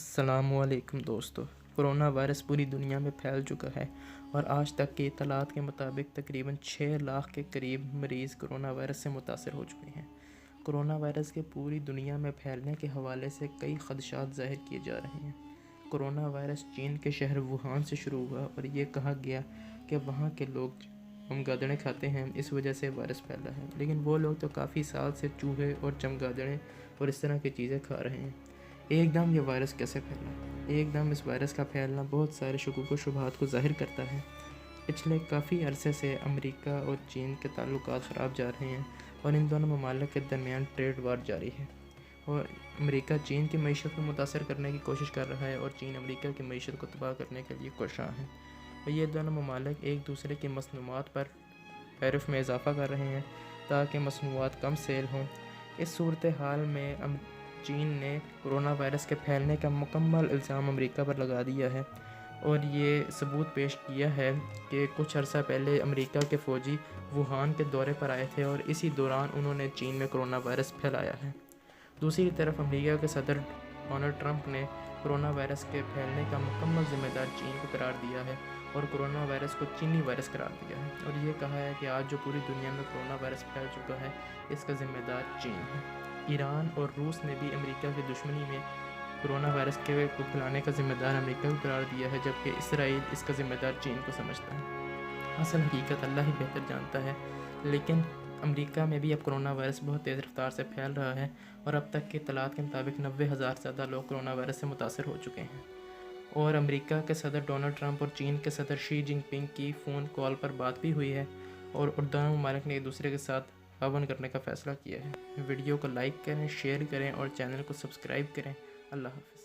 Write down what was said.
السلام علیکم دوستو، کرونا وائرس پوری دنیا میں پھیل چکا ہے اور آج تک کی اطلاعات کے مطابق تقریباً 6 لاکھ کے قریب مریض کرونا وائرس سے متاثر ہو چکے ہیں۔ کرونا وائرس کے پوری دنیا میں پھیلنے کے حوالے سے کئی خدشات ظاہر کیے جا رہے ہیں۔ کرونا وائرس چین کے شہر ووہان سے شروع ہوا اور یہ کہا گیا کہ وہاں کے لوگ چمگادڑیں کھاتے ہیں، اس وجہ سے وائرس پھیلا ہے، لیکن وہ لوگ تو کافی سال سے چوہے اور چمگادڑیں اور اس طرح کی چیزیں کھا رہے ہیں۔ ایک دم یہ وائرس کیسے پھیلا؟ ایک دم اس وائرس کا پھیلنا بہت سارے شکوک و شبہات کو ظاہر کرتا ہے۔ پچھلے کافی عرصے سے امریکہ اور چین کے تعلقات خراب جا رہے ہیں اور ان دونوں ممالک کے درمیان ٹریڈ وار جاری ہے، اور امریکہ چین کی معیشت کو متاثر کرنے کی کوشش کر رہا ہے اور چین امریکہ کی معیشت کو تباہ کرنے کے لیے کوشاں ہیں، اور یہ دونوں ممالک ایک دوسرے کی مصنوعات پر ٹیرف میں اضافہ کر رہے ہیں تاکہ مصنوعات کم سیل ہوں۔ اس صورتحال میں چین نے کرونا وائرس کے پھیلنے کا مکمل الزام امریکہ پر لگا دیا ہے اور یہ ثبوت پیش کیا ہے کہ کچھ عرصہ پہلے امریکہ کے فوجی ووہان کے دورے پر آئے تھے اور اسی دوران انہوں نے چین میں کرونا وائرس پھیلایا ہے۔ دوسری طرف امریکہ کے صدر ڈونلڈ ٹرمپ نے کرونا وائرس کے پھیلنے کا مکمل ذمہ دار چین کو قرار دیا ہے اور کرونا وائرس کو چینی وائرس قرار دیا ہے، اور یہ کہا ہے کہ آج جو پوری دنیا میں کرونا وائرس پھیل چکا ہے اس کا ذمہ دار چین ہے۔ ایران اور روس نے بھی امریکہ کی دشمنی میں کرونا وائرس کو پھیلانے کا ذمہ دار امریکہ کو قرار دیا ہے، جبکہ اسرائیل اس کا ذمہ دار چین کو سمجھتا ہے۔ اصل حقیقت اللہ ہی بہتر جانتا ہے، لیکن امریکہ میں بھی اب کرونا وائرس بہت تیز رفتار سے پھیل رہا ہے اور اب تک کی اطلاعات کے مطابق 90,000 سے زیادہ لوگ کرونا وائرس سے متاثر ہو چکے ہیں، اور امریکہ کے صدر ڈونلڈ ٹرمپ اور چین کے صدر شی جن پنگ کی فون کال پر بات بھی ہوئی ہے اور دونوں ممالک نے ایک دوسرے کے ساتھ تعاون کرنے کا فیصلہ کیا ہے۔ ویڈیو کو لائک کریں، شیئر کریں اور چینل کو سبسکرائب کریں۔ اللہ حافظ۔